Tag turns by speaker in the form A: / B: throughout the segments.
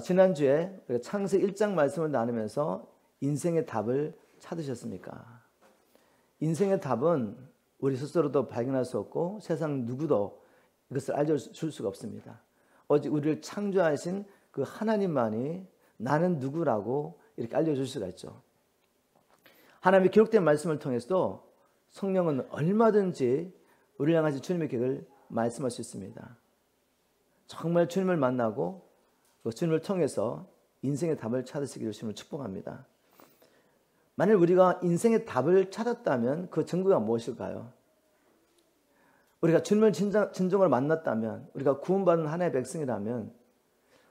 A: 지난주에 우리가 창세기 1장 말씀을 나누면서 인생의 답을 찾으셨습니까? 인생의 답은 우리 스스로도 발견할 수 없고 세상 누구도 이것을 알려줄 수가 없습니다. 오직 우리를 창조하신 그 하나님만이 나는 누구라고 이렇게 알려줄 수가 있죠. 하나님의 기록된 말씀을 통해서도 성령은 얼마든지 우리를 향하신 주님의 계획을 말씀할 수 있습니다. 정말 주님을 만나고 그 주님을 통해서 인생의 답을 찾으시기를 주님을 축복합니다. 만일 우리가 인생의 답을 찾았다면 그 증거가 무엇일까요? 우리가 주님을 진정으로 만났다면, 우리가 구원받은 하나님의 백성이라면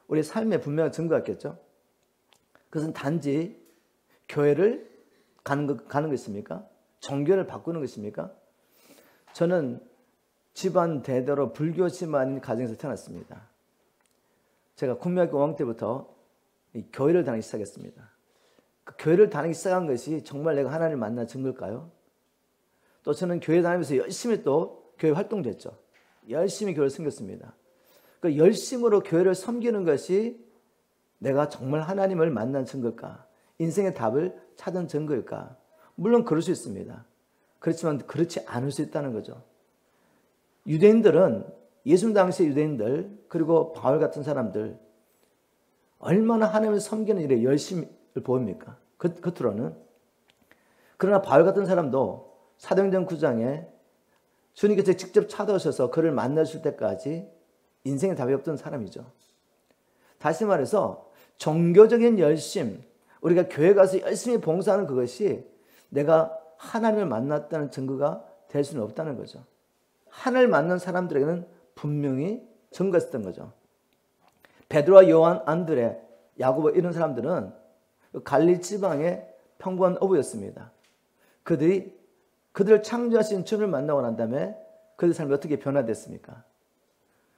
A: 우리의 삶에 분명한 증거가 있겠죠. 그것은 단지 교회를 가는 것입니까? 종교를 바꾸는 것입니까? 저는 집안 대대로 불교 집안인 가정에서 태어났습니다. 제가 국민학교 5학년 때부터 이 교회를 다니기 시작했습니다. 그 교회를 다니기 시작한 것이 정말 내가 하나님을 만난 증거일까요? 또 저는 교회 다니면서 열심히 또 교회 활동도 했죠. 열심히 교회를 섬겼습니다. 그 열심으로 교회를 섬기는 것이 내가 정말 하나님을 만난 증거일까? 인생의 답을 찾은 증거일까? 물론 그럴 수 있습니다. 그렇지만 그렇지 않을 수 있다는 거죠. 유대인들은, 예수님 당시의 유대인들, 그리고 바울 같은 사람들 얼마나 하나님을 섬기는 일에 열심을 보입니까? 겉으로는. 그러나 바울 같은 사람도 사도행전 9장에 주님께서 직접 찾아오셔서 그를 만나실 때까지 인생에 답이 없던 사람이죠. 다시 말해서 종교적인 열심, 우리가 교회 가서 열심히 봉사하는 그것이 내가 하나님을 만났다는 증거가 될 수는 없다는 거죠. 하나님을 만난 사람들에게는 분명히 증거가 있었던 거죠. 베드로와 요한, 안드레, 야고보 이런 사람들은 갈릴리 지방의 평범한 어부였습니다. 그들을 창조하신 주님을 만나고 난 다음에 그들 삶이 어떻게 변화됐습니까?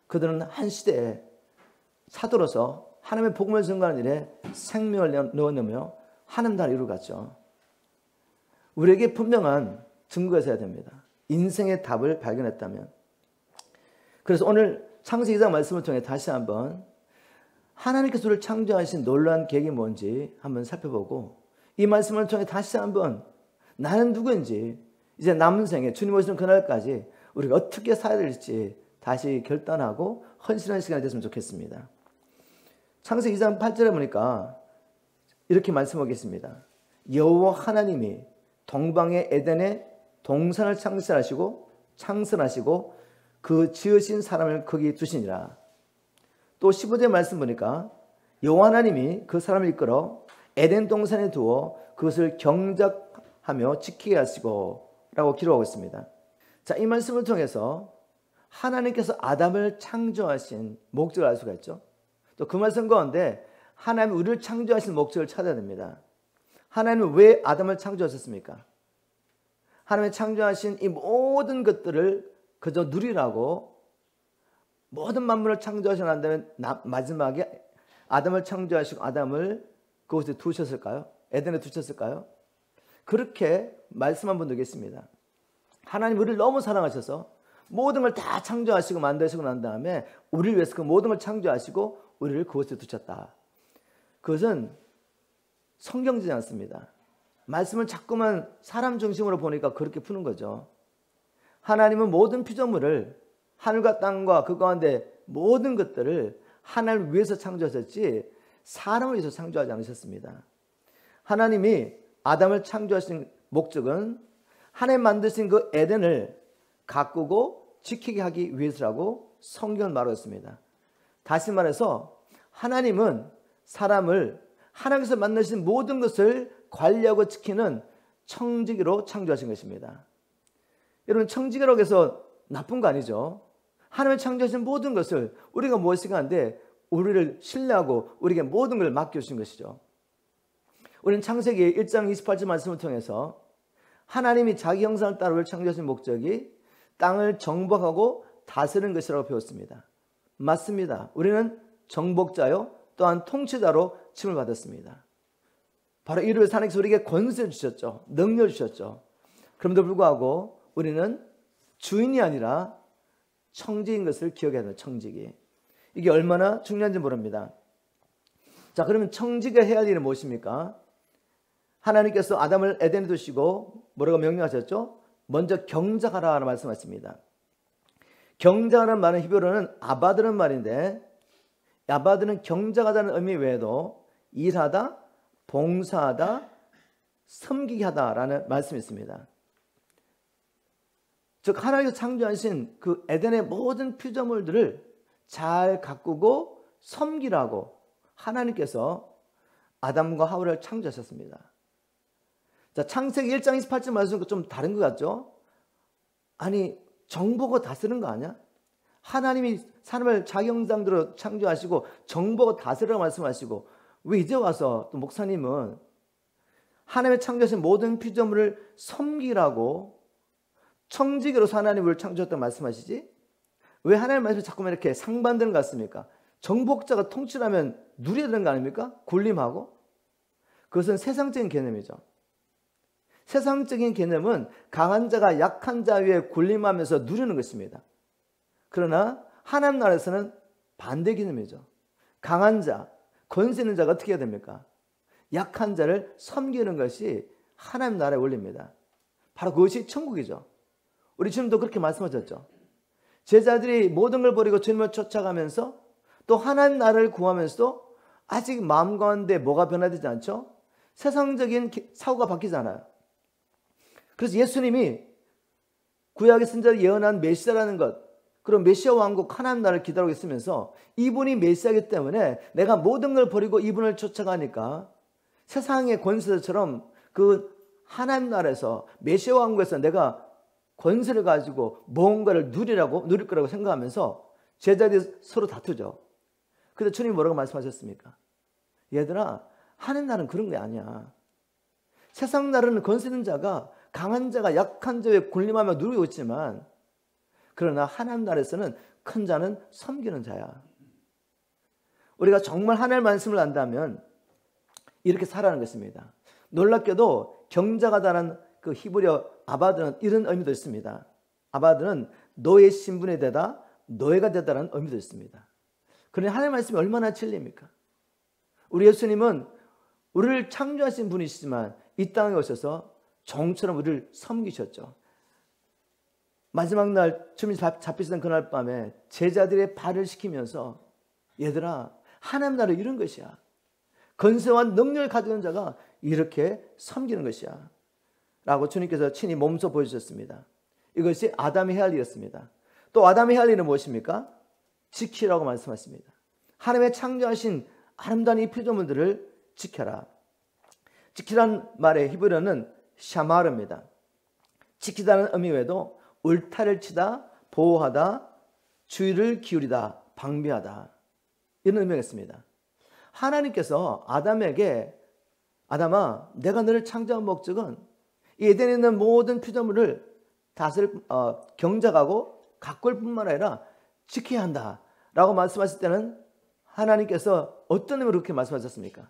A: 그들은 한 시대에 사도로서 하나님의 복음을 전가하는 일에 생명을 넣어내며 하나님 나라를 이루어갔죠. 우리에게 분명한 증거가 있어야 됩니다. 인생의 답을 발견했다면. 그래서 오늘 창세기 2장 말씀을 통해 다시 한번 하나님께서 우리를 창조하신 놀라운 계획이 뭔지 한번 살펴보고, 이 말씀을 통해 다시 한번 나는 누구인지, 이제 남은 생에 주님 오시는 그날까지 우리가 어떻게 살아야 될지 다시 결단하고 헌신하는 시간이 됐으면 좋겠습니다. 창세기 2장 8절에 보니까 이렇게 말씀하겠습니다. 여호와 하나님이 동방의 에덴에 동산을 창설하시고 그 지으신 사람을 거기 두시니라. 또 15절 말씀 보니까 여호와 하나님이 그 사람을 이끌어 에덴 동산에 두어 그것을 경작하며 지키게 하시고 라고 기록하고 있습니다. 자, 이 말씀을 통해서 하나님께서 아담을 창조하신 목적을 알 수가 있죠. 또 그 말씀 가운데 하나님이 우리를 창조하신 목적을 찾아야 됩니다. 하나님은 왜 아담을 창조하셨습니까? 하나님이 창조하신 이 모든 것들을 그저 누리라고, 모든 만물을 창조하시고 난 다음에 마지막에 아담을 창조하시고 아담을 그곳에 두셨을까요? 에덴에 두셨을까요? 그렇게 말씀 한 번 더 계십니다. 하나님 우리를 너무 사랑하셔서 모든 걸 다 창조하시고 만드시고 난 다음에 우리를 위해서 그 모든 걸 창조하시고 우리를 그곳에 두셨다. 그것은 성경이지 않습니다. 말씀을 자꾸만 사람 중심으로 보니까 그렇게 푸는 거죠. 하나님은 모든 피조물을, 하늘과 땅과 그 가운데 모든 것들을 하나님을 위해서 창조하셨지 사람을 위해서 창조하지 않으셨습니다. 하나님이 아담을 창조하신 목적은 하나님 만드신 그 에덴을 가꾸고 지키게 하기 위해서라고 성경은 말하고 있습니다. 다시 말해서 하나님은 사람을 하나님께서 만드신 모든 것을 관리하고 지키는 청지기로 창조하신 것입니다. 여러분, 청지기라고 해서 나쁜 거 아니죠. 하나님이 창조하신 모든 것을 우리가 무엇인가 하는데 우리를 신뢰하고 우리에게 모든 걸 맡겨주신 것이죠. 우리는 창세기 1장 28절 말씀을 통해서 하나님이 자기 형상을 따라 우리를 창조하신 목적이 땅을 정복하고 다스리는 것이라고 배웠습니다. 맞습니다. 우리는 정복자요 또한 통치자로 칭을 받았습니다. 바로 이를 위해서 하나님께서 우리에게 권세를 주셨죠. 능력을 주셨죠. 그럼에도 불구하고 우리는 주인이 아니라 청지인 것을 기억해야 합니다. 청지기. 이게 얼마나 중요한지 모릅니다. 자, 그러면 청지가 해야 할 일은 무엇입니까? 하나님께서 아담을 에덴에 두시고 뭐라고 명령하셨죠? 먼저 경작하라 말씀하십니다. 경작하라는 말은 히브리어는 아바드는 말인데, 아바드는 경작하다는 의미 외에도 일하다, 봉사하다, 섬기게 하다라는 말씀이 있습니다. 즉 하나님께서 창조하신 그 에덴의 모든 피조물들을 잘 가꾸고 섬기라고 하나님께서 아담과 하와를 창조하셨습니다. 자, 창세기 1장 28절 말씀과 좀 다른 것 같죠? 아니, 정보고 다스리는 거 아니야? 하나님이 사람을 자기 형상대로 창조하시고 정보고 다스리라고 말씀하시고, 왜 이제 와서 또 목사님은 하나님의 창조하신 모든 피조물을 섬기라고 청지기로서 하나님을 창조했다고 말씀하시지? 왜 하나님 말씀이 자꾸만 이렇게 상반되는 것 같습니까? 정복자가 통치하면 누려야 되는 거 아닙니까? 군림하고. 그것은 세상적인 개념이죠. 세상적인 개념은 강한 자가 약한 자 위에 군림하면서 누리는 것입니다. 그러나 하나님 나라에서는 반대 개념이죠. 강한 자, 권세 있는 자가 어떻게 해야 됩니까? 약한 자를 섬기는 것이 하나님 나라의 원리입니다. 바로 그것이 천국이죠. 우리 주님도 그렇게 말씀하셨죠. 제자들이 모든 걸 버리고 주님을 쫓아가면서 또 하나님 나라를 구하면서도 아직 마음 가운데 뭐가 변화되지 않죠? 세상적인 사고가 바뀌지 않아요. 그래서 예수님이 구약의 선지자를 예언한 메시아라는 것, 그런 메시아 왕국 하나님 나라를 기다리고 있으면서 이분이 메시아이기 때문에 내가 모든 걸 버리고 이분을 쫓아가니까 세상의 권세처럼 그 하나님 나라에서 메시아 왕국에서 내가 권세를 가지고 뭔가를 누릴 거라고 생각하면서 제자들이 서로 다투죠. 근데 주님이 뭐라고 말씀하셨습니까? 얘들아, 하나님 나라는 그런 게 아니야. 세상 나라는 권세 있는 자가 강한 자가 약한 자에 군림하며 누리고 있지만, 그러나 하나님 나라에서는 큰 자는 섬기는 자야. 우리가 정말 하나님의 말씀을 안다면 이렇게 살아가는 것입니다. 놀랍게도 경작하다는 그 히브리어 아바드는 이런 의미도 있습니다. 아바드는 너의 신분에 되다, 노예가 되다라는 의미도 있습니다. 그러니 하나님의 말씀이 얼마나 진리입니까? 우리 예수님은 우리를 창조하신 분이시지만 이 땅에 오셔서 종처럼 우리를 섬기셨죠. 마지막 날 주님이 잡히시던 그날 밤에 제자들의 발을 시키면서 얘들아, 하나님 나라 이런 것이야. 권세와 능력을 가지고 있는 자가 이렇게 섬기는 것이야 라고 주님께서 친히 몸소 보여주셨습니다. 이것이 아담이 해야 할 일이었습니다. 또 아담이 해야 할 일은 무엇입니까? 지키라고 말씀하십니다. 하나님의 창조하신 아름다운 이 피조물들을 지켜라. 지키란 말의 히브리어는 샤마르입니다. 지키다는 의미 외에도 울타리를 치다, 보호하다, 주의를 기울이다, 방비하다, 이런 의미가 있습니다. 하나님께서 아담에게 아담아, 내가 너를 창조한 목적은 이 에덴에 있는 모든 피조물을 경작하고 가꿀 뿐만 아니라 지켜야 한다 라고 말씀하실 때는 하나님께서 어떤 의미로 그렇게 말씀하셨습니까?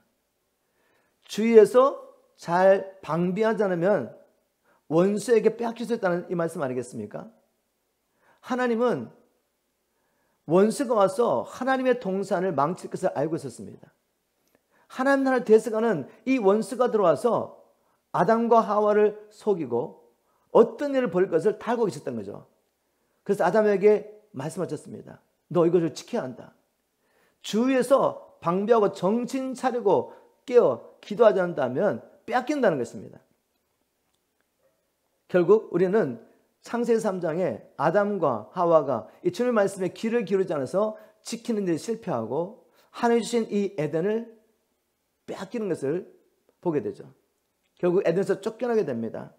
A: 주위에서 잘 방비하지 않으면 원수에게 빼앗길 수 있다는 이 말씀 아니겠습니까? 하나님은 원수가 와서 하나님의 동산을 망칠 것을 알고 있었습니다. 하나님 나라를 대적하는 이 원수가 들어와서 아담과 하와를 속이고 어떤 일을 벌일 것을 다 알고 계셨던 거죠. 그래서 아담에게 말씀하셨습니다. 너 이것을 지켜야 한다. 주위에서 방비하고 정신 차리고 깨어 기도하지 않는다면 빼앗긴다는 것입니다. 결국 우리는 창세기 3장에 아담과 하와가 이 주님의 말씀에 귀를 기울이지 않아서 지키는 데 실패하고 하나님 주신 이 에덴을 빼앗기는 것을 보게 되죠. 결국 에덴에서 쫓겨나게 됩니다.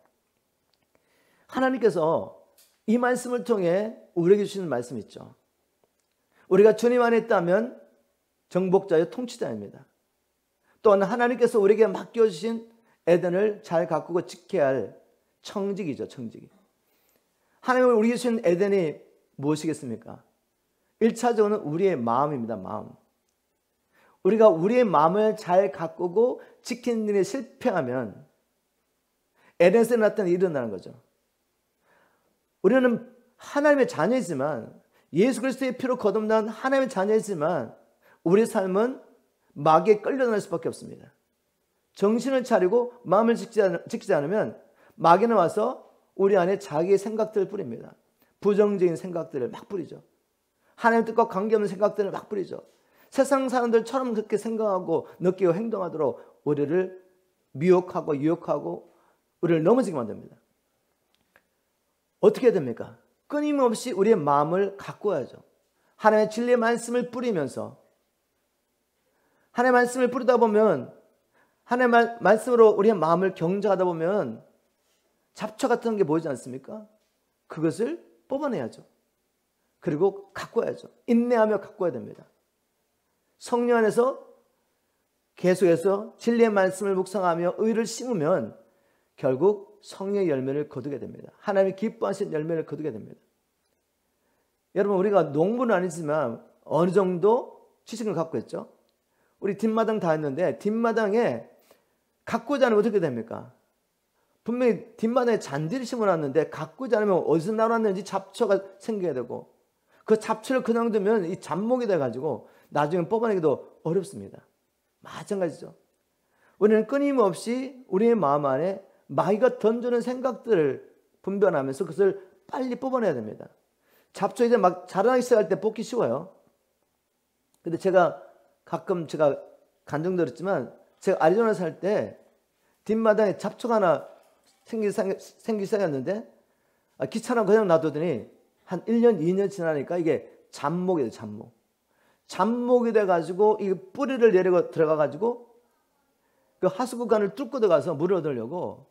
A: 하나님께서 이 말씀을 통해 우리에게 주시는 말씀이 있죠. 우리가 주님 안에 있다면 정복자여 통치자입니다. 또한 하나님께서 우리에게 맡겨주신 에덴을 잘 가꾸고 지켜야 할 청직이죠. 청직이. 하나님은 우리에게 주신 에덴이 무엇이겠습니까? 1차적으로는 우리의 마음입니다. 마음. 우리가 우리의 마음을 잘 가꾸고 지키는 일에 실패하면 에덴에서 나타난 일이 일어나는 거죠. 우리는 하나님의 자녀이지만, 예수 그리스도의 피로 거듭난 하나님의 자녀이지만 우리의 삶은 마귀에 끌려다닐 수밖에 없습니다. 정신을 차리고 마음을 지키지 않으면 마귀는 와서 우리 안에 자기의 생각들을 뿌립니다. 부정적인 생각들을 막 뿌리죠. 하나님 뜻과 관계없는 생각들을 막 뿌리죠. 세상 사람들처럼 그렇게 생각하고 느끼고 행동하도록 우리를 미혹하고 유혹하고 우리를 넘어지게 만듭니다. 어떻게 해야 됩니까? 끊임없이 우리의 마음을 가꾸어야죠. 하나님의 진리의 말씀을 뿌리면서 하나님의 말씀을 뿌리다 보면 하나님의 말씀으로 우리의 마음을 경작하다 보면 잡초 같은 게 보이지 않습니까? 그것을 뽑아내야죠. 그리고 가꿔야죠. 인내하며 가꿔야 됩니다. 성령 안에서 계속해서 진리의 말씀을 묵상하며 의를 심으면 결국 성령의 열매를 거두게 됩니다. 하나님이 기뻐하신 열매를 거두게 됩니다. 여러분, 우리가 농부는 아니지만 어느 정도 지식을 갖고 있죠. 우리 뒷마당 다 했는데 뒷마당에 가꾸지 않으면 어떻게 됩니까? 분명히 뒷마당에 잔디를 심어놨는데 가꾸지 않으면 어디서 나왔는지 잡초가 생겨야 되고 그 잡초를 그냥 두면 이 잡목이 돼가지고 나중에 뽑아내기도 어렵습니다. 마찬가지죠. 우리는 끊임없이 우리의 마음 안에 마귀가 던져는 생각들을 분별하면서 그것을 빨리 뽑아내야 됩니다. 잡초 이제 막 자라나기 시작할 때 뽑기 쉬워요. 근데 제가 가끔 제가 간증 들었지만 제가 아리조나 살 때 뒷마당에 잡초가 하나 생기기 시작했는데 귀찮아 그냥 놔두더니 한 1년, 2년 지나니까 이게 잡목이 돼요. 잡목. 잡목이 돼가지고 이 뿌리를 내리고 들어가가지고 그 하수구관을 뚫고 들어가서 물을 얻으려고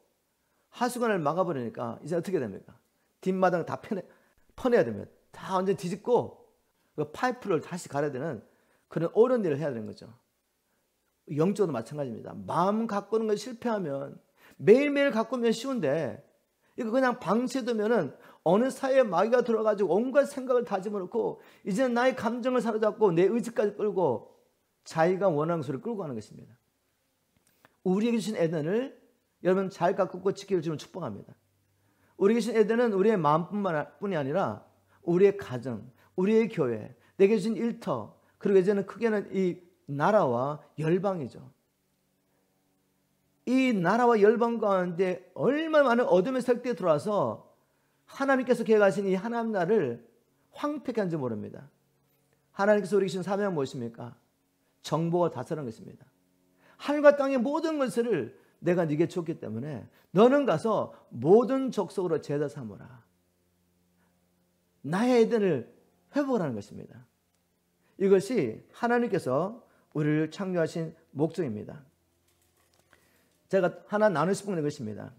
A: 하수관을 막아버리니까 이제 어떻게 됩니까? 뒷마당을 다 퍼내야 됩니다. 다 완전 뒤집고 그 파이프를 다시 갈아야 되는 그런 어려운 일을 해야 되는 거죠. 영적으로 마찬가지입니다. 마음 가꾸는 걸 실패하면 매일매일 가꾸면 쉬운데 이거 그냥 방치해두면은 어느 사이에 마귀가 들어가지고 온갖 생각을 다 집어넣고 이제는 나의 감정을 사로잡고 내 의지까지 끌고 자기가 원하는 소리를 끌고 가는 것입니다. 우리에게 주신 에덴을 여러분 잘 가꾸고 지키기를 주면 축복합니다. 우리에게 주신 에덴은 우리의 마음뿐이 아니라 우리의 가정, 우리의 교회, 내게 주신 일터, 그리고 이제는 크게는 이 나라와 열방이죠. 이 나라와 열방 가운데 얼마나 많은 어둠의 세력들이 들어와서 하나님께서 계획하신 이 하나님 나라를 황폐케 한지 모릅니다. 하나님께서 우리에게 주신 사명은 무엇입니까? 정복과 다스리는 것입니다. 하늘과 땅의 모든 것을 내가 네게 줬기 때문에 너는 가서 모든 족속으로 제자 삼으라. 나의 에덴을 회복하는 것입니다. 이것이 하나님께서 우리를 창조하신 목적입니다. 제가 하나 나누고 싶은 것입니다.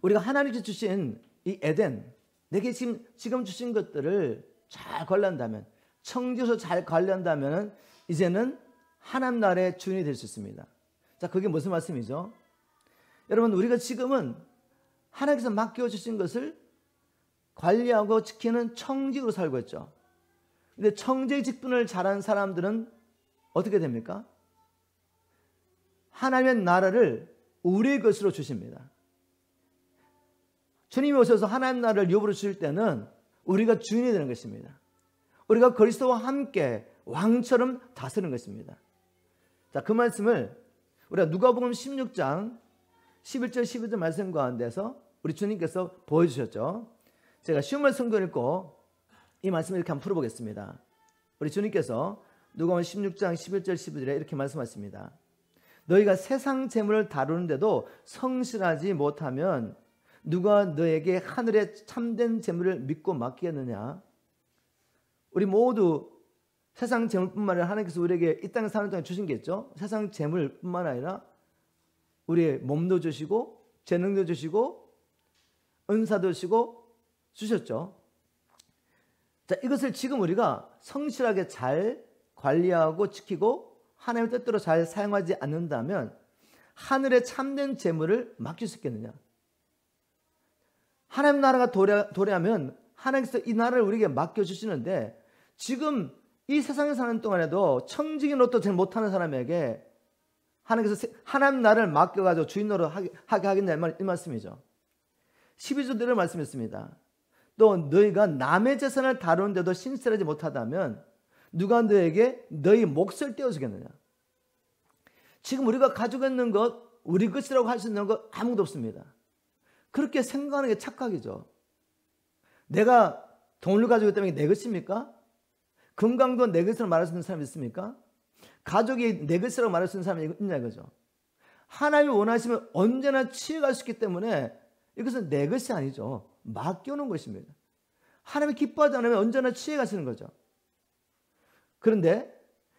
A: 우리가 하나님께서 주신 이 에덴, 내게 지금 주신 것들을 잘 관리한다면, 청지에서 잘 관리한다면 이제는 하나님 나라의 주인이 될 수 있습니다. 자, 그게 무슨 말씀이죠? 여러분, 우리가 지금은 하나님께서 맡겨주신 것을 관리하고 지키는 청직으로 살고 있죠. 근데 청지의 직분을 잘한 사람들은 어떻게 됩니까? 하나님의 나라를 우리의 것으로 주십니다. 주님이 오셔서 하나님 나라를 유업으로 주실 때는 우리가 주인이 되는 것입니다. 우리가 그리스도와 함께 왕처럼 다스리는 것입니다. 자, 그 말씀을 우리가 누가복음 16장 11절 12절 말씀 가운데서 우리 주님께서 보여주셨죠. 제가 쉬운 말씀 읽고 이 말씀을 이렇게 한번 풀어보겠습니다. 우리 주님께서 누가복음 16장 11절 12절에 이렇게 말씀하십니다. 너희가 세상 재물을 다루는데도 성실하지 못하면 누가 너에게 하늘의 참된 재물을 믿고 맡기겠느냐. 우리 모두 세상 재물뿐만 아니라 하나님께서 우리에게 이 땅에 사는 동안 주신 게 있죠. 세상 재물뿐만 아니라 우리의 몸도 주시고 재능도 주시고 은사도 주시고 주셨죠. 자, 이것을 지금 우리가 성실하게 잘 관리하고 지키고 하나님의 뜻대로 잘 사용하지 않는다면 하늘의 참된 재물을 맡길 수 있겠느냐? 하나님 나라가 도래하면 하나님께서 이 나라를 우리에게 맡겨주시는데 지금 이 세상에 사는 동안에도 청지기노릇도 잘 못하는 사람에게 하나님께서 하나님 나라를 맡겨가지고 주인으로 하게 하겠냐 이 말씀이죠. 12절대로 말씀했습니다. 또 너희가 남의 재산을 다루는데도 신실하지 못하다면 누가 너에게 너희 몫을 떼어주겠느냐. 지금 우리가 가지고 있는 것, 우리 것이라고 할 수 있는 것 아무도 없습니다. 그렇게 생각하는 게 착각이죠. 내가 돈을 가지고 있다면 내 것입니까? 건강도 내 것이라고 말할 수 있는 사람이 있습니까? 가족이 내 것이라고 말할 수 있는 사람이 있냐 이거죠. 하나님이 원하시면 언제나 취해갈 수 있기 때문에 이것은 내 것이 아니죠. 맡겨놓은 것입니다. 하나님이 기뻐하지 않으면 언제나 취해가시는 거죠. 그런데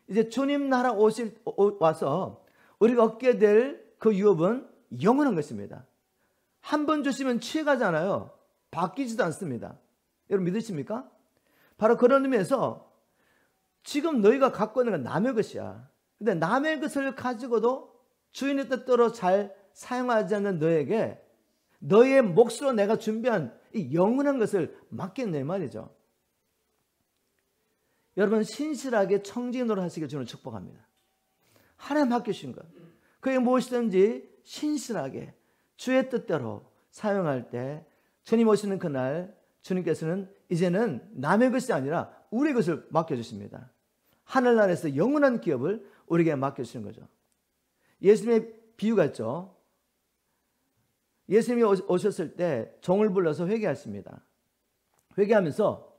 A: 이제 주님 나라 와서 우리가 얻게 될 그 유업은 영원한 것입니다. 한 번 주시면 취해가잖아요. 바뀌지도 않습니다. 여러분 믿으십니까? 바로 그런 의미에서 지금 너희가 갖고 있는 건 남의 것이야. 근데 남의 것을 가지고도 주인의 뜻대로 잘 사용하지 않는 너에게 너의 몫으로 내가 준비한 이 영원한 것을 맡겼네 말이죠. 여러분 신실하게 청지기노릇 하시길 주는 축복합니다. 하나님 맡겨주신 것, 그게 무엇이든지 신실하게 주의 뜻대로 사용할 때 주님 오시는 그날 주님께서는 이제는 남의 것이 아니라 우리의 것을 맡겨주십니다. 하늘나라에서 영원한 기업을 우리에게 맡겨주시는 거죠. 예수님의 비유가 있죠. 예수님이 오셨을 때 종을 불러서 회개하십니다. 회개하면서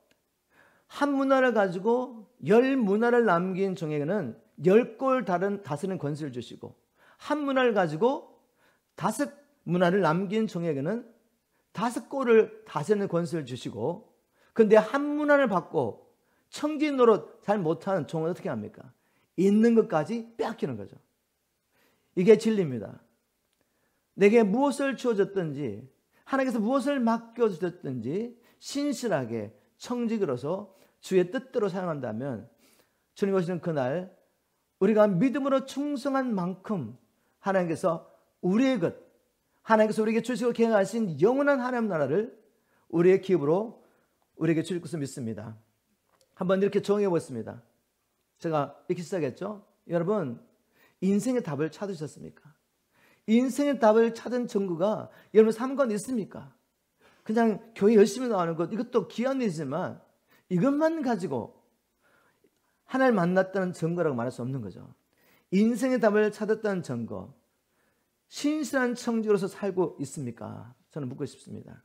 A: 한 문화를 가지고 10문화를 남긴 종에게는 10골 다스리는 권세를 주시고 한 문화를 가지고 5문화를 남긴 종에게는 5골을 다스리는 권세를 주시고 근데 한 문화를 받고 청지 노릇 잘 못하는 종은 어떻게 합니까? 있는 것까지 빼앗기는 거죠. 이게 진리입니다. 내게 무엇을 주어졌든지 하나님께서 무엇을 맡겨주셨든지 신실하게 청지기로서 주의 뜻대로 사용한다면 주님 오시는 그날 우리가 믿음으로 충성한 만큼 하나님께서 우리의 것, 하나님께서 우리에게 주시고 계획하신 영원한 하나님 나라를 우리의 기업으로 우리에게 주실 것을 믿습니다. 한번 이렇게 정해 보겠습니다. 제가 이렇게 시작했죠. 여러분 인생의 답을 찾으셨습니까? 인생의 답을 찾은 증거가 여러분 삶 가운데 있습니까? 그냥 교회 열심히 나가는 것 이것도 귀한 일이지만 이것만 가지고 하나님을 만났다는 증거라고 말할 수 없는 거죠. 인생의 답을 찾았다는 증거, 신실한 청지로서 살고 있습니까? 저는 묻고 싶습니다.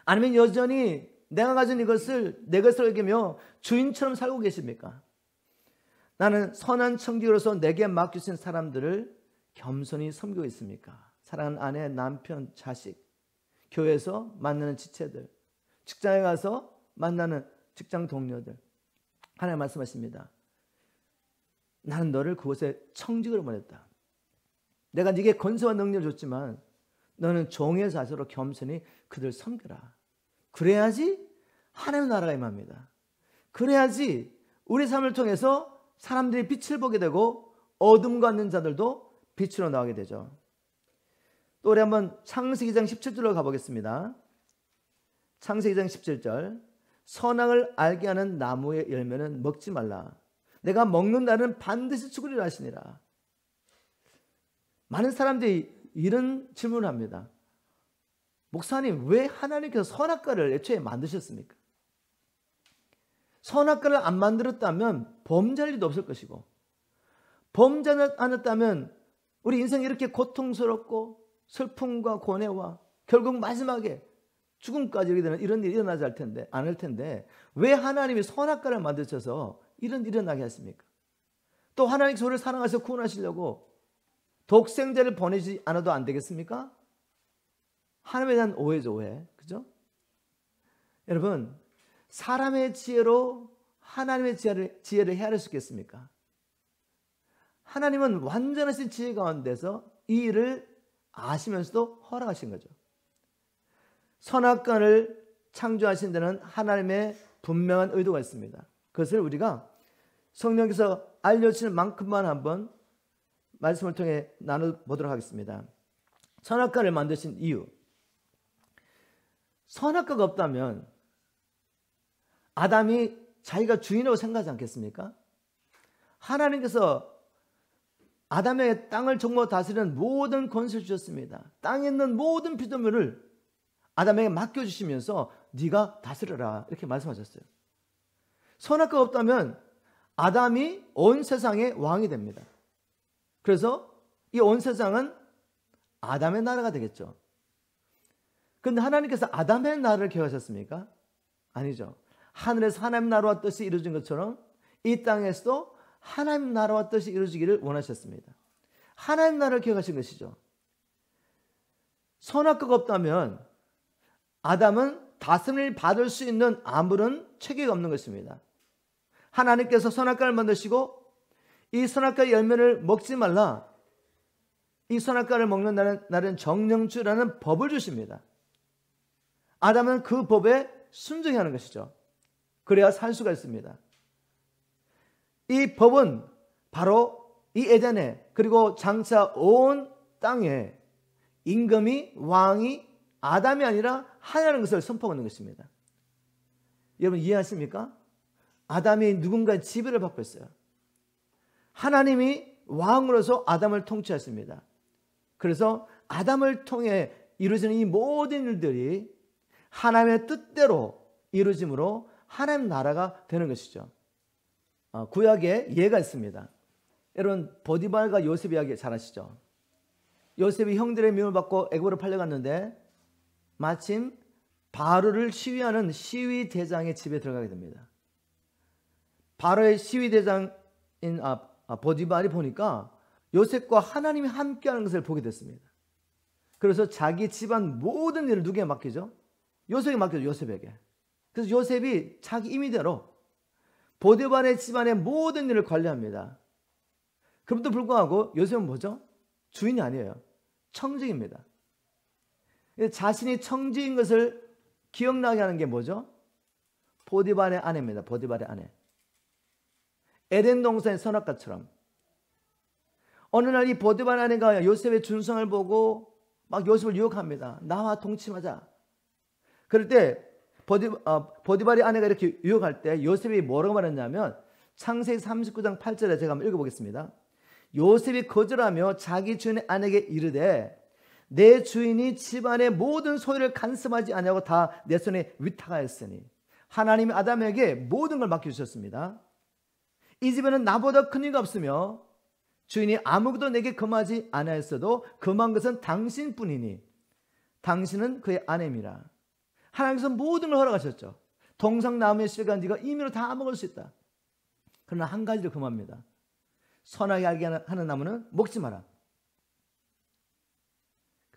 A: 아니면 여전히 내가 가진 이것을 내 것으로 여기며 주인처럼 살고 계십니까? 나는 선한 청지로서 내게 맡기신 사람들을 겸손히 섬기고 있습니까? 사랑하는 아내, 남편, 자식, 교회에서 만나는 지체들, 직장에 가서 만나는 직장 동료들. 하나님 말씀하십니다. 나는 너를 그곳에 청직으로 보냈다. 내가 네게 권세와 능력을 줬지만 너는 종의 자세로 겸손히 그들 섬겨라. 그래야지 하나님의 나라가 임합니다. 그래야지 우리 삶을 통해서 사람들이 빛을 보게 되고 어둠과 있는 자들도 빛으로 나오게 되죠. 또 우리 한번 창세기 2장 17절로 가보겠습니다. 창세기 2장 17절. 선악을 알게 하는 나무의 열매는 먹지 말라. 내가 먹는 날은 반드시 죽으리라 하시니라. 많은 사람들이 이런 질문을 합니다. 목사님, 왜 하나님께서 선악과를 애초에 만드셨습니까? 선악과를 안 만들었다면 범죄할 일도 없을 것이고 범죄하지 않았다면 우리 인생이 이렇게 고통스럽고 슬픔과 고뇌와 결국 마지막에 죽음까지 이르게 되는 이런 일이 일어나지 않을 텐데 왜 하나님이 선악과를 만드셔서 이런 일이 일어나게 하십니까? 또 하나님께서 우리를 사랑하셔 구원하시려고 독생자를 보내지 않아도 안 되겠습니까? 하나님에 대한 오해죠, 오해. 그죠? 여러분, 사람의 지혜로 하나님의 지혜를 헤아릴 수 있겠습니까? 하나님은 완전하신 지혜 가운데서 이 일을 아시면서도 허락하신 거죠. 선악과를 창조하신 데는 하나님의 분명한 의도가 있습니다. 그것을 우리가 성령께서 알려주시는 만큼만 한번 말씀을 통해 나눠보도록 하겠습니다. 선악과를 만드신 이유. 선악과가 없다면 아담이 자기가 주인으로 생각하지 않겠습니까? 하나님께서 아담에게 땅을 정보 다스리는 모든 권세를 주셨습니다. 땅에 있는 모든 피조물을 아담에게 맡겨주시면서 네가 다스려라 이렇게 말씀하셨어요. 선악과가 없다면 아담이 온 세상의 왕이 됩니다. 그래서 이 온 세상은 아담의 나라가 되겠죠. 그런데 하나님께서 아담의 나라를 계획하셨습니까? 아니죠. 하늘에서 하나님 나라와 뜻이 이루어진 것처럼 이 땅에서도 하나님 나라와 뜻이 이루어지기를 원하셨습니다. 하나님 나라를 계획하신 것이죠. 선악과가 없다면 아담은 다스림을 받을 수 있는 아무런 체계가 없는 것입니다. 하나님께서 선악과를 만드시고 이 선악과의 열매를 먹지 말라. 이 선악과를 먹는 날은 정령주라는 법을 주십니다. 아담은 그 법에 순종해야 하는 것이죠. 그래야 살 수가 있습니다. 이 법은 바로 이 에덴에 그리고 장차 온 땅에 임금이 왕이 아담이 아니라 하나라는 것을 선포하는 것입니다. 여러분 이해하십니까? 아담이 누군가의 지배를 받고 있어요. 하나님이 왕으로서 아담을 통치하십니다. 그래서 아담을 통해 이루어지는 이 모든 일들이 하나님의 뜻대로 이루어짐으로 하나님 나라가 되는 것이죠. 구약에 예가 있습니다. 여러분 보디발과 요셉 이야기 잘 아시죠? 요셉이 형들의 미움을 받고 애굽으로 팔려갔는데 마침 바로를 시위하는 시위대장의 집에 들어가게 됩니다. 바로의 시위대장인 보디발이 보니까 요셉과 하나님이 함께하는 것을 보게 됐습니다. 그래서 자기 집안 모든 일을 누구에게 맡기죠? 요셉에게 맡겨줘. 요셉에게. 그래서 요셉이 자기 임의대로 보디발의 집안의 모든 일을 관리합니다. 그럼에도 불구하고 요셉은 뭐죠? 주인이 아니에요. 청직입니다. 자신이 청직인 것을 기억나게 하는 게 뭐죠? 보디발의 아내입니다. 보디발의 아내. 에덴 동산의 선악과처럼 어느 날 이 보디발의 아내가 요셉의 준성을 보고 막 요셉을 유혹합니다. 나와 동침하자. 그럴 때 보디발의 아내가 이렇게 유혹할 때 요셉이 뭐라고 말했냐면 창세기 39장 8절에 제가 한번 읽어보겠습니다. 요셉이 거절하며 자기 주인의 아내에게 이르되 내 주인이 집안의 모든 소유를 간섭하지 아니하고 다 내 손에 위탁하였으니 하나님이 아담에게 모든 걸 맡겨주셨습니다. 이 집에는 나보다 큰 이가 없으며 주인이 아무것도 내게 금하지 아니하였어도 금한 것은 당신뿐이니 당신은 그의 아내입니다. 하나님께서 모든 걸 허락하셨죠. 동상나무의 씨가 네가 임의로 다 먹을 수 있다. 그러나 한 가지를 금합니다. 선하게 알게 하는 나무는 먹지 마라.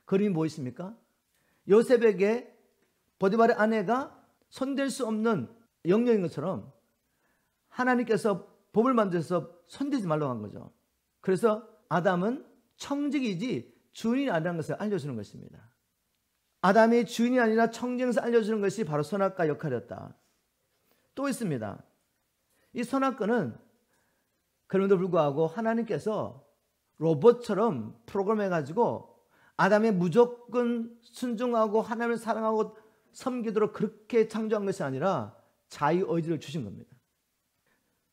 A: 그림이 무엇입니까? 요셉에게 보디발의 아내가 손댈 수 없는 영역인 것처럼 하나님께서 법을 만들어서 손대지 말라고 한 거죠. 그래서 아담은 청직이지 주인이 아니라는 것을 알려주는 것입니다. 아담이 주인이 아니라 청직인 것을 알려주는 것이 바로 선악과 역할이었다. 또 있습니다. 이 선악과는 그럼에도 불구하고 하나님께서 로봇처럼 프로그램해가지고 아담이 무조건 순종하고 하나님을 사랑하고 섬기도록 그렇게 창조한 것이 아니라 자유의지를 주신 겁니다.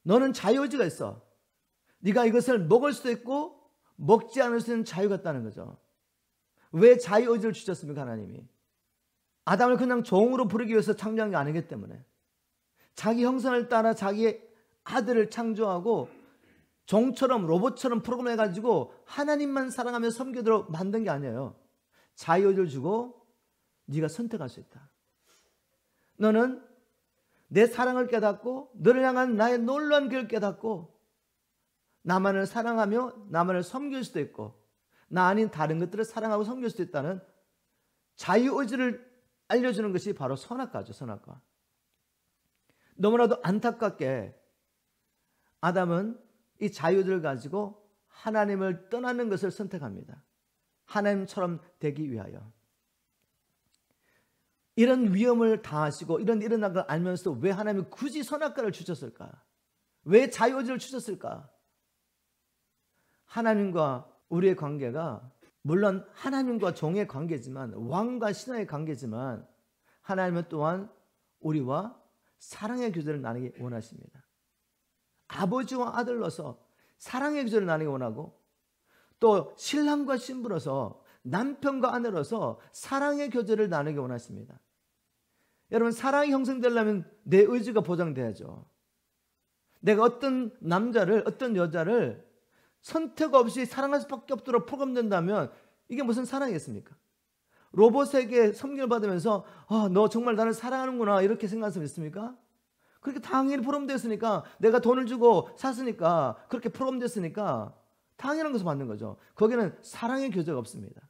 A: 너는 자유의지가 있어. 네가 이것을 먹을 수도 있고 먹지 않을 수 있는 자유가 있다는 거죠. 왜 자유의지를 주셨습니까? 하나님이 아담을 그냥 종으로 부르기 위해서 창조한 게 아니기 때문에 자기 형상을 따라 자기의 아들을 창조하고 종처럼 로봇처럼 프로그램해가지고 하나님만 사랑하며 섬기도록 만든 게 아니에요. 자유의지를 주고 네가 선택할 수 있다. 너는 내 사랑을 깨닫고 너를 향한 나의 놀라운 길을 깨닫고 나만을 사랑하며 나만을 섬길 수도 있고 나 아닌 다른 것들을 사랑하고 섬길 수도 있다는 자유의지를 알려주는 것이 바로 선악과죠. 선악과. 너무나도 안타깝게 아담은 이 자유를 가지고 하나님을 떠나는 것을 선택합니다. 하나님처럼 되기 위하여. 이런 위험을 당하시고 이런 일어난 걸 알면서 왜 하나님이 굳이 선악과를 주셨을까? 왜 자유의지를 주셨을까? 하나님과 우리의 관계가 물론 하나님과 종의 관계지만 왕과 신하의 관계지만 하나님은 또한 우리와 사랑의 교제를 나누기 원하십니다. 아버지와 아들로서 사랑의 교제를 나누기 원하고 또 신랑과 신부로서 남편과 아내로서 사랑의 교제를 나누기 원하십니다. 여러분 사랑이 형성되려면 내 의지가 보장돼야죠. 내가 어떤 남자를 어떤 여자를 선택 없이 사랑할 수밖에 없도록 프로그램된다면 이게 무슨 사랑이겠습니까? 로봇에게 섬김을 받으면서 너 정말 나를 사랑하는구나 이렇게 생각할 수 있습니까? 그렇게 당연히 프로그램됐으니까, 내가 돈을 주고 샀으니까, 그렇게 프로그램됐으니까 당연한 것을 받는 거죠. 거기는 사랑의 교제가 없습니다.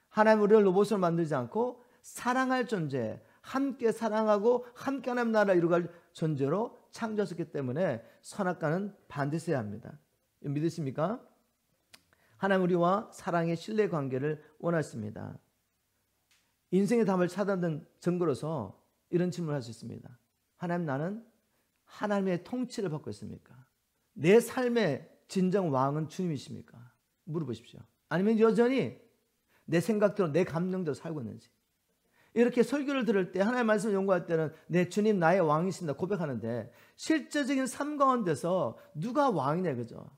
A: 하나님 우리를 로봇으로 만들지 않고 사랑할 존재, 함께 사랑하고 함께 하나님 나라를 이루어갈 존재로 창조하셨기 때문에 선악과는 반드시 해야 합니다. 믿으십니까? 하나님 우리와 사랑의 신뢰 관계를 원하십니다. 인생의 답을 찾아낸 증거로서 이런 질문을 할 수 있습니다. 하나님, 나는 하나님의 통치를 받고 있습니까? 내 삶의 진정 왕은 주님이십니까? 물어보십시오. 아니면 여전히 내 생각대로 내 감정대로 살고 있는지. 이렇게 설교를 들을 때, 하나님의 말씀을 연구할 때는 내 주님 나의 왕이십니다 고백하는데, 실제적인 삶 가운데서 누가 왕이냐 그죠?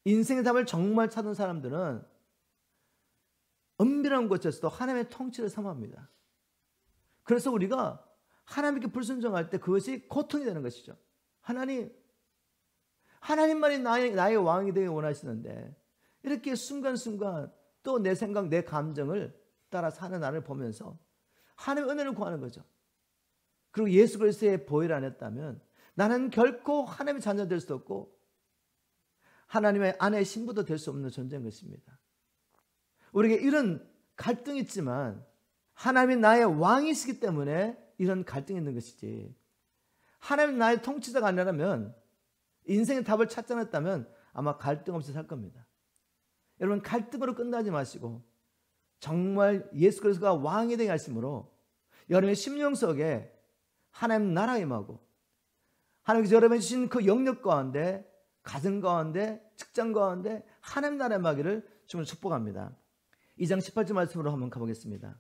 A: 인생의 답을 정말 찾은 사람들은 은밀한 곳에서도 하나님의 통치를 삼합니다. 그래서 우리가 하나님께 불순종할 때 그것이 고통이 되는 것이죠. 하나님만이 나의 왕이 되기 원하시는데, 이렇게 순간순간 또 내 생각, 내 감정을 따라 사는 나를 보면서 하나님의 은혜를 구하는 거죠. 그리고 예수 그리스도의 보혈을 안 했다면 나는 결코 하나님의 자녀 될 수 없고 하나님의 아내의 신부도 될 수 없는 존재인 것입니다. 우리에게 이런 갈등이 있지만 하나님이 나의 왕이시기 때문에 이런 갈등이 있는 것이지, 하나님이 나의 통치자가 아니라면, 인생의 답을 찾지 않았다면 아마 갈등 없이 살 겁니다. 여러분, 갈등으로 끝나지 마시고 정말 예수 그리스도가 왕이 되게 하심으로 여러분의 심령 속에 하나님 나라 임하고, 하나님께서 여러분이 주신 그 영역 가운데, 가정 가운데, 직장 가운데 하나님 나라 임하기를 주님을 축복합니다. 2장 18절 말씀으로 한번 가보겠습니다.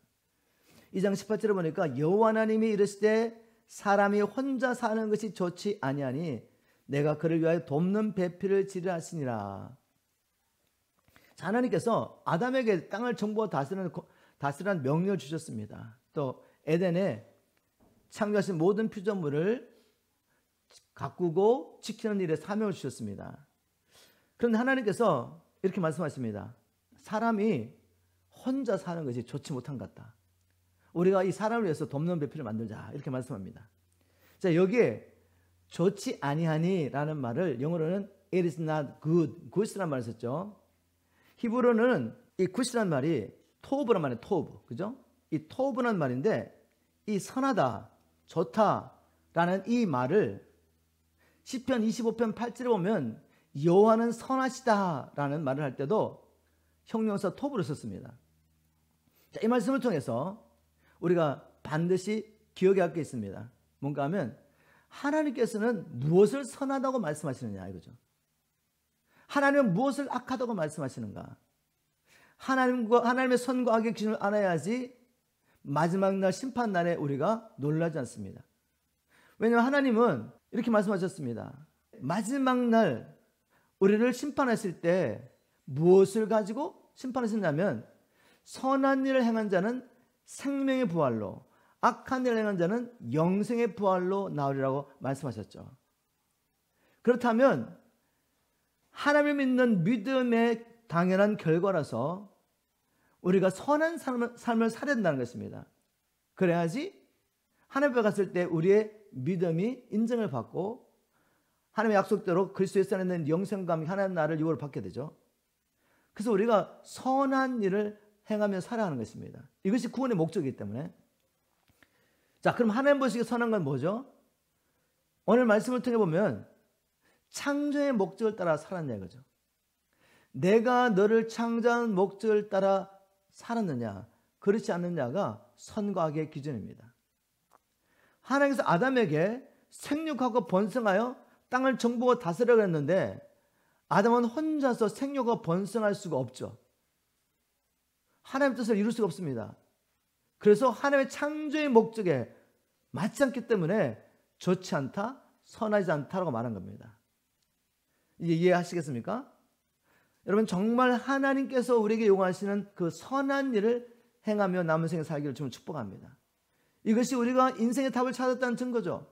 A: 2장 18절에 보니까 여호와 하나님이 이르시되 사람이 혼자 사는 것이 좋지 아니하니 내가 그를 위하여 돕는 배필을 지으라 하시니라. 자, 하나님께서 아담에게 땅을 정복하고 다스리라는 명령을 주셨습니다. 또 에덴에 창조하신 모든 피조물을 가꾸고 지키는 일에 사명을 주셨습니다. 그런데 하나님께서 이렇게 말씀하십니다. 사람이 혼자 사는 것이 좋지 못한 것 같다. 우리가 이 사람을 위해서 돕는 배필을 만들자, 이렇게 말씀합니다. 자, 여기에 좋지 아니하니 라는 말을 영어로는 it is not good, good이라는 말을 썼죠. 히브리어는 이 good이라는 말이 토브란 말이에요. 토브, 그죠? 이 토브라는 말인데, 이 선하다, 좋다라는 이 말을 시편 25편 8절에 보면 여호와는 선하시다라는 말을 할 때도 형용사 토브를 썼습니다. 자, 이 말씀을 통해서 우리가 반드시 기억해야 할 게 있습니다. 뭔가 하면 하나님께서는 무엇을 선하다고 말씀하시느냐 이거죠. 하나님은 무엇을 악하다고 말씀하시는가? 하나님의 선과 악의 기준을 알아야지 마지막 날 심판 날에 우리가 놀라지 않습니다. 왜냐하면 하나님은 이렇게 말씀하셨습니다. 마지막 날 우리를 심판하실 때 무엇을 가지고 심판하셨냐면, 선한 일을 행한 자는 생명의 부활로, 악한 일을 행한 자는 영생의 부활로 나오리라고 말씀하셨죠. 그렇다면 하나님을 믿는 믿음의 당연한 결과라서 우리가 선한 삶을 살아야 된다는 것입니다. 그래야지 하나님 앞에 갔을 때 우리의 믿음이 인정을 받고 하나님의 약속대로 그리스도 예수 안에 있는 영생과 하나님 나라를 유업을 받게 되죠. 그래서 우리가 선한 일을 행하며 살아가는 것입니다. 이것이 구원의 목적이기 때문에. 자, 그럼 하나님 보시기에 선한 건 뭐죠? 오늘 말씀을 통해 보면 창조의 목적을 따라 살았냐 이거죠. 내가 너를 창조한 목적을 따라 살았느냐, 그렇지 않느냐가 선과 악의 기준입니다. 하나님께서 아담에게 생육하고 번성하여 땅을 정복하고 다스리라고 했는데 아담은 혼자서 생육하고 번성할 수가 없죠. 하나님의 뜻을 이룰 수가 없습니다. 그래서 하나님의 창조의 목적에 맞지 않기 때문에 좋지 않다, 선하지 않다라고 말한 겁니다. 이제 이해하시겠습니까? 여러분, 정말 하나님께서 우리에게 요구하시는 그 선한 일을 행하며 남은 생에 살기를 주님 축복합니다. 이것이 우리가 인생의 답을 찾았다는 증거죠.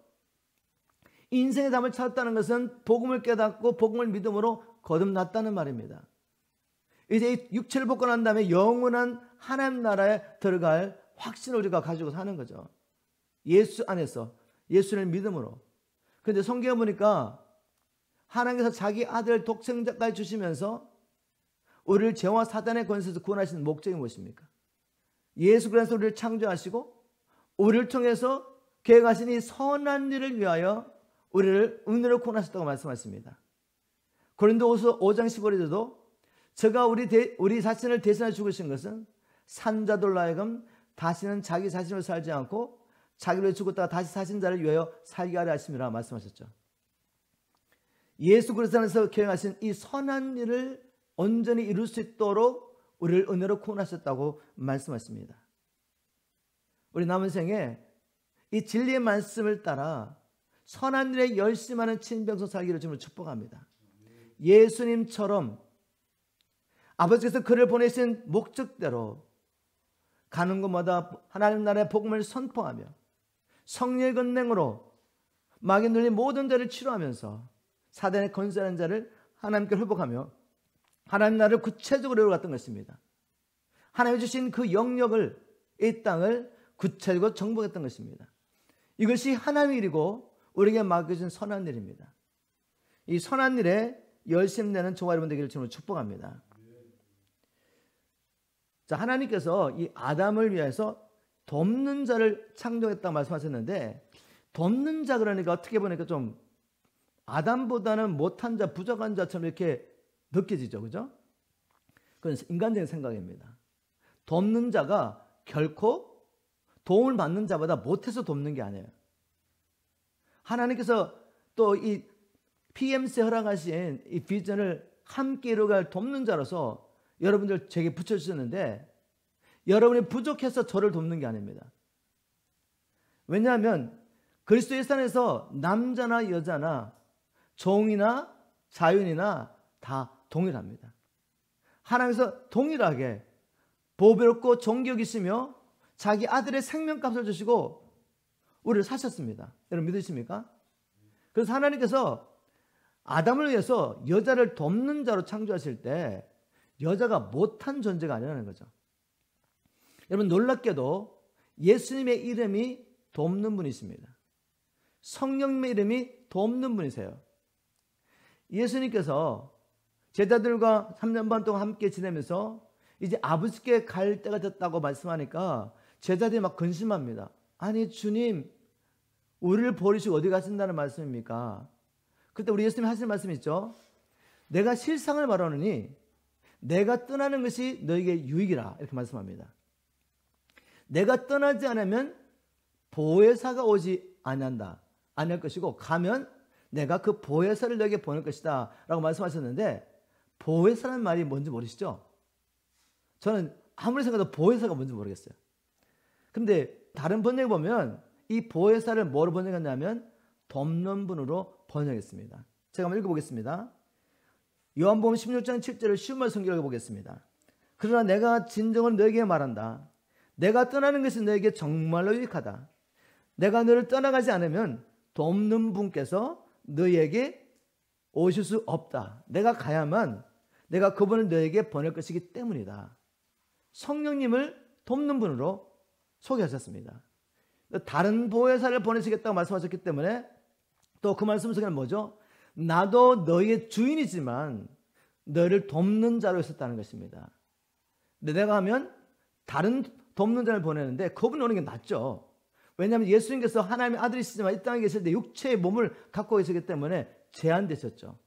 A: 인생의 답을 찾았다는 것은 복음을 깨닫고 복음을 믿음으로 거듭났다는 말입니다. 이제 이 육체를 벗고 난 다음에 영원한 하나님 나라에 들어갈 확신을 우리가 가지고 사는 거죠. 예수 안에서, 예수를 믿음으로. 그런데 성경에 보니까 하나님께서 자기 아들 독생자까지 주시면서 우리를 죄와 사단의 권세에서 구원하시는 목적이 무엇입니까? 예수 그리스도로 우리를 창조하시고 우리를 통해서 계획하신 이 선한 일을 위하여 우리를 은혜로 구원하셨다고 말씀하십니다. 고린도후서 5장 15절에도 저가 우리 자신을 대신하여 죽으신 것은 산자들로 하여금 다시는 자기 자신으로 살지 않고 자기를 위해 죽었다가 다시 사신 자를 위하여 살게 하려 하심이라 말씀하셨죠. 예수 그리스도 안에서 계획하신 이 선한 일을 온전히 이룰 수 있도록 우리를 은혜로 구원하셨다고 말씀하십니다. 우리 남은 생에 이 진리의 말씀을 따라 선한 일에 열심하는 친병성 살기를 주님으로 축복합니다. 예수님처럼 아버지께서 그를 보내신 목적대로 가는 곳마다 하나님 나라의 복음을 선포하며 성령의 권능으로 마귀 눌린 모든 자를 치료하면서 사단의 권세하는 자를 하나님께 회복하며 하나님 나라를 구체적으로 이루어갔던 것입니다. 하나님이 주신 그 영역을, 이 땅을 구체적으로 정복했던 것입니다. 이것이 하나님의 일이고 우리에게 맡겨진 선한 일입니다. 이 선한 일에 열심 내는 저와 여러분 되기를 주님으로 축복합니다. 자, 하나님께서 이 아담을 위해서 돕는 자를 창조했다고 말씀하셨는데, 돕는 자 그러니까 어떻게 보니까 좀 아담보다는 못한 자, 부족한 자처럼 이렇게 느껴지죠, 그죠? 그건 인간적인 생각입니다. 돕는 자가 결코 도움을 받는 자보다 못해서 돕는 게 아니에요. 하나님께서 또 이 PMC 허락하신 이 비전을 함께 이루어갈 돕는 자로서 여러분들 제게 붙여주셨는데, 여러분이 부족해서 저를 돕는 게 아닙니다. 왜냐하면 그리스도 예수 안에서 남자나 여자나 종이나 자유인이나 다 동일합니다. 하나님께서 동일하게 보배롭고 존귀 여기시며 자기 아들의 생명값을 주시고 우리를 사셨습니다. 여러분 믿으십니까? 그래서 하나님께서 아담을 위해서 여자를 돕는 자로 창조하실 때 여자가 못한 존재가 아니라는 거죠. 여러분 놀랍게도 예수님의 이름이 돕는 분이십니다. 성령님의 이름이 돕는 분이세요. 예수님께서 제자들과 3년 반 동안 함께 지내면서 이제 아버지께 갈 때가 됐다고 말씀하니까 제자들이 막 근심합니다. 아니 주님, 우리를 버리시고 어디 가신다는 말씀입니까? 그때 우리 예수님이 하신 말씀이 있죠. 내가 실상을 말하노니 내가 떠나는 것이 너에게 유익이라, 이렇게 말씀합니다. 내가 떠나지 않으면 보혜사가 오지 아니할 것이고 가면 내가 그 보혜사를 너에게 보낼 것이다 라고 말씀하셨는데, 보혜사라는 말이 뭔지 모르시죠? 저는 아무리 생각해도 보혜사가 뭔지 모르겠어요. 근데 다른 번역에 보면 이 보혜사를 뭐로 번역했냐면 돕는 분으로 번역했습니다. 제가 한번 읽어보겠습니다. 요한복음 16장 7절을 쉬운 말 성경 읽어보겠습니다. 그러나 내가 진정을 너에게 말한다. 내가 떠나는 것이 너에게 정말로 유익하다. 내가 너를 떠나가지 않으면 돕는 분께서 너에게 오실 수 없다. 내가 가야만 내가 그분을 너에게 보낼 것이기 때문이다. 성령님을 돕는 분으로 소개하셨습니다. 다른 보혜사를 보내시겠다고 말씀하셨기 때문에 또 그 말씀 속에는 뭐죠? 나도 너의 주인이지만 너를 돕는 자로 있었다는 것입니다. 근데 내가 하면 다른 돕는 자를 보내는데 그분이 오는 게 낫죠. 왜냐하면 예수님께서 하나님의 아들이시지만 이 땅에 계실 때 육체의 몸을 갖고 계시기 때문에 제한되셨죠.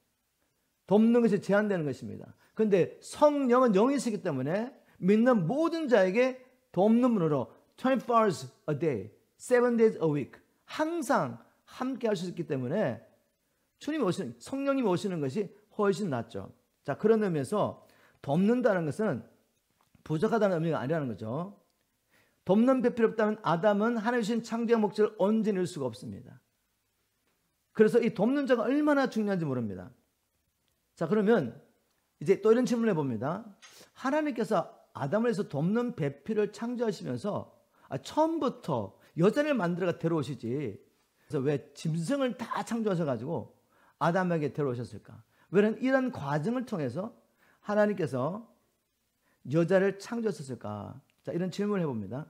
A: 돕는 것이 제한되는 것입니다. 그런데 성령은 영이시기 때문에 믿는 모든 자에게 돕는 분으로 24 hours a day, 7 days a week 항상 함께 할 수 있기 때문에 성령님이 오시는 것이 훨씬 낫죠. 자, 그런 의미에서 돕는다는 것은 부족하다는 의미가 아니라는 거죠. 돕는 배 필요 없다면 아담은 하나님 주신 창조의 목적을 언제 이룰 수가 없습니다. 그래서 이 돕는 자가 얼마나 중요한지 모릅니다. 자, 그러면 이제 또 이런 질문을 해봅니다. 하나님께서 아담을 해서 돕는 배필을 창조하시면서 처음부터 여자를 만들어가 데려오시지 그래서 왜 짐승을 다 창조하셔가지고 아담에게 데려오셨을까? 왜냐하면 이런 과정을 통해서 하나님께서 여자를 창조하셨을까? 자, 이런 질문을 해봅니다.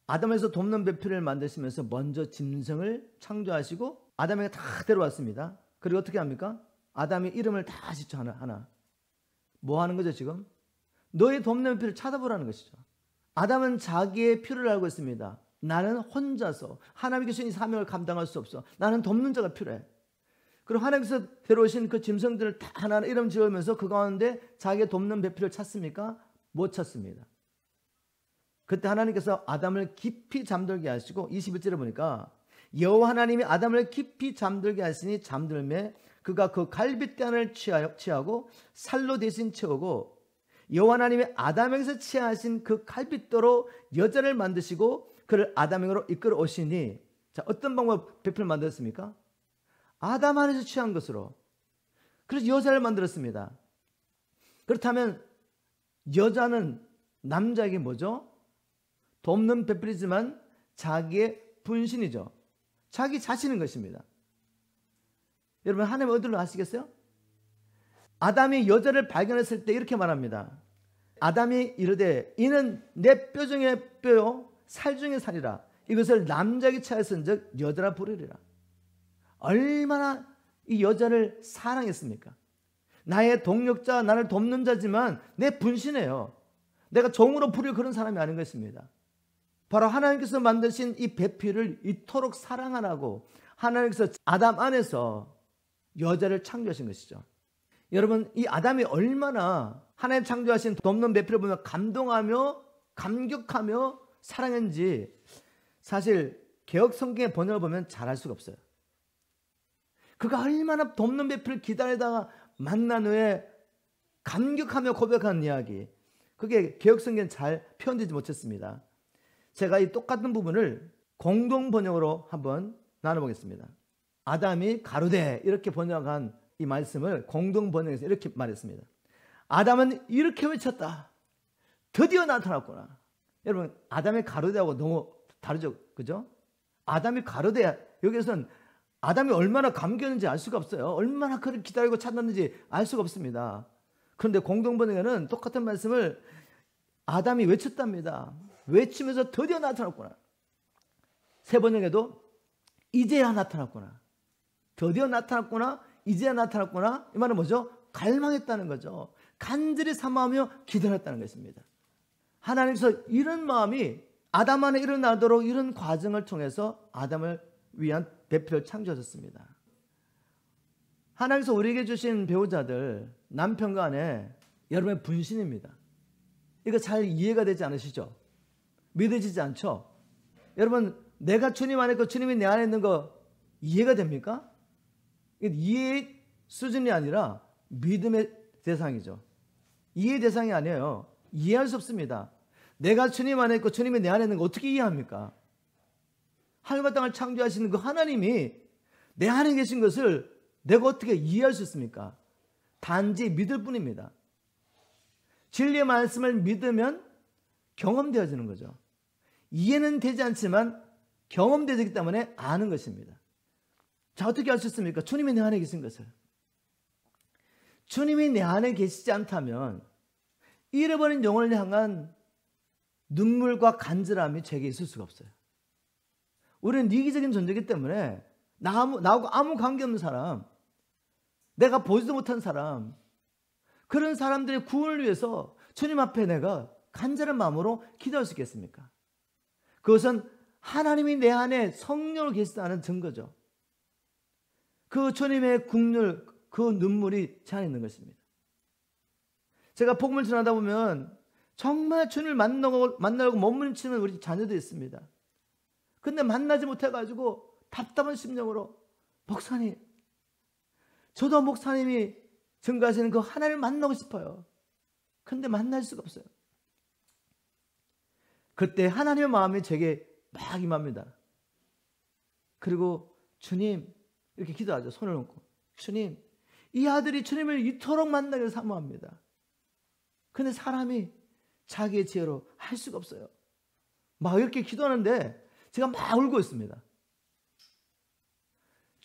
A: 아담에서 돕는 배필을 만드시면서 먼저 짐승을 창조하시고 아담에게 다 데려왔습니다. 그리고 어떻게 합니까? 아담이 이름을 다 짓죠. 하나. 뭐 하는 거죠 지금? 너의 돕는 배필을 찾아보라는 것이죠. 아담은 자기의 필요를 알고 있습니다. 나는 혼자서 하나님께 주신 이 사명을 감당할 수 없어. 나는 돕는 자가 필요해. 그리고 하나님께서 데려오신 그 짐승들을 다 하나하나 이름 지으면서 그 가운데 자기의 돕는 배필을 찾습니까? 못 찾습니다. 그때 하나님께서 아담을 깊이 잠들게 하시고 21절에 보니까 여호와 하나님이 아담을 깊이 잠들게 하시니 잠들매 그가 그 갈빗대안을 취하고 살로 대신 채우고 여호와 하나님이 아담에게서 취하신 그 갈빗대로 여자를 만드시고 그를 아담에게로 이끌어 오시니 자, 어떤 방법 배필을 만들었습니까? 아담 안에서 취한 것으로. 그래서 여자를 만들었습니다. 그렇다면 여자는 남자에게 뭐죠? 돕는 배필이지만 자기의 분신이죠. 자기 자신인 것입니다. 여러분 하나님 어디로 아시겠어요? 아담이 여자를 발견했을 때 이렇게 말합니다. 아담이 이르되 이는 내 뼈 중에 뼈요 살 중에 살이라. 이것을 남자에게 취하였은즉 여자라 부르리라. 얼마나 이 여자를 사랑했습니까? 나의 동력자, 나를 돕는 자지만 내 분신이에요. 내가 종으로 부릴 그런 사람이 아닌 것입니다. 바로 하나님께서 만드신 이 배필을 이토록 사랑하라고 하나님께서 아담 안에서 여자를 창조하신 것이죠. 여러분 이 아담이 얼마나 하나님 창조하신 돕는 배필을 보면 감동하며 감격하며 사랑했는지 사실 개역 성경의 번역을 보면 잘 알 수가 없어요. 그가 얼마나 돕는 배필을 기다리다가 만난 후에 감격하며 고백하는 이야기, 그게 개역 성경에 잘 표현되지 못했습니다. 제가 이 똑같은 부분을 공동 번역으로 한번 나눠보겠습니다. 아담이 가로되 이렇게 번역한 이 말씀을 공동 번역에서 이렇게 말했습니다. 아담은 이렇게 외쳤다. 드디어 나타났구나. 여러분 아담의 가로되하고 너무 다르죠, 그죠? 아담이 가로되, 여기서는 아담이 얼마나 감격했는지 알 수가 없어요. 얼마나 그를 기다리고 찾았는지 알 수가 없습니다. 그런데 공동 번역에는 똑같은 말씀을 아담이 외쳤답니다. 외치면서 드디어 나타났구나. 새 번역에도 이제야 나타났구나. 드디어 나타났구나. 이제야 나타났구나. 이 말은 뭐죠? 갈망했다는 거죠. 간절히 사모하며 기다렸다는 것입니다. 하나님께서 이런 마음이 아담 안에 일어나도록 이런 과정을 통해서 아담을 위한 배필을 창조하셨습니다. 하나님께서 우리에게 주신 배우자들, 남편과 아내, 여러분의 분신입니다. 이거 잘 이해가 되지 않으시죠? 믿어지지 않죠? 여러분 내가 주님 안에 있고 주님이 내 안에 있는 거 이해가 됩니까? 이해의 수준이 아니라 믿음의 대상이죠. 이해의 대상이 아니에요. 이해할 수 없습니다. 내가 주님 안에 있고 주님이 내 안에 있는 거 어떻게 이해합니까? 하늘과 땅을 창조하시는 그 하나님이 내 안에 계신 것을 내가 어떻게 이해할 수 있습니까? 단지 믿을 뿐입니다. 진리의 말씀을 믿으면 경험되어지는 거죠. 이해는 되지 않지만 경험되기 때문에 아는 것입니다. 자, 어떻게 알 수 있습니까? 주님이 내 안에 계신 것을. 주님이 내 안에 계시지 않다면 잃어버린 영혼을 향한 눈물과 간절함이 제게 있을 수가 없어요. 우리는 이기적인 존재이기 때문에 나하고 아무 관계없는 사람, 내가 보지도 못한 사람, 그런 사람들의 구원을 위해서 주님 앞에 내가 간절한 마음으로 기도할 수 있겠습니까? 그것은 하나님이 내 안에 성령으로 계시다는 증거죠. 그 주님의 국률, 그 눈물이 제 안에 있는 것입니다. 제가 복음을 전하다 보면 정말 주님을 만나려고 몸부림치는 우리 자녀들이 있습니다. 근데 만나지 못해가지고 답답한 심령으로 목사님, 저도 목사님이 증거하시는 그 하나님을 만나고 싶어요. 근데 만날 수가 없어요. 그때 하나님의 마음이 제게 막 임합니다. 그리고 주님 이렇게 기도하죠. 손을 얹고 주님, 이 아들이 주님을 이토록 만나기를 사모합니다. 근데 사람이 자기의 지혜로 할 수가 없어요. 막 이렇게 기도하는데 제가 막 울고 있습니다.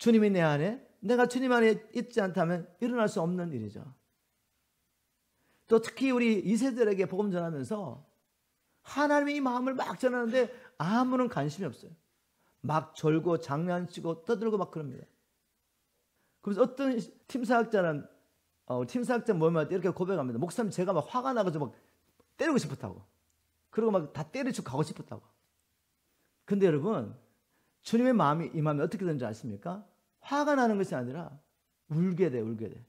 A: 주님이 내 안에, 내가 주님 안에 있지 않다면 일어날 수 없는 일이죠. 또 특히 우리 2세들에게 복음 전하면서 하나님의 이 마음을 막 전하는데 아무런 관심이 없어요. 막 졸고 장난치고 떠들고 막 그럽니다. 그래서 어떤 팀사학자는 팀사학자 모임할 때 이렇게 고백합니다. 목사님, 제가 막 화가 나가지고 막 때리고 싶었다고. 그리고 막 다 때리고 가고 싶었다고. 근데 여러분, 주님의 마음이 임하면 어떻게 되는지 아십니까? 화가 나는 것이 아니라 울게 돼.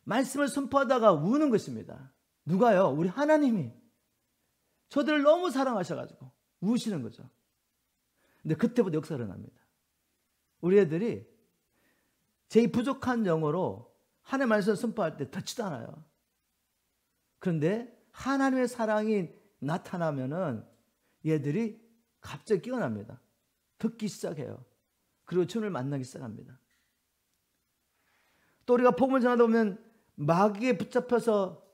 A: 말씀을 선포하다가 우는 것입니다. 누가요? 우리 하나님이 저들을 너무 사랑하셔가지고 우시는 거죠. 근데 그때부터 역사가 일어납니다. 우리 애들이 제 부족한 영어로 하나님의 말씀을 선포할 때 듣지도 않아요. 그런데 하나님의 사랑이 나타나면은 얘들이 갑자기 깨어납니다. 듣기 시작해요. 그리고 주님을 만나기 시작합니다. 또 우리가 복음을 전하다 보면 마귀에 붙잡혀서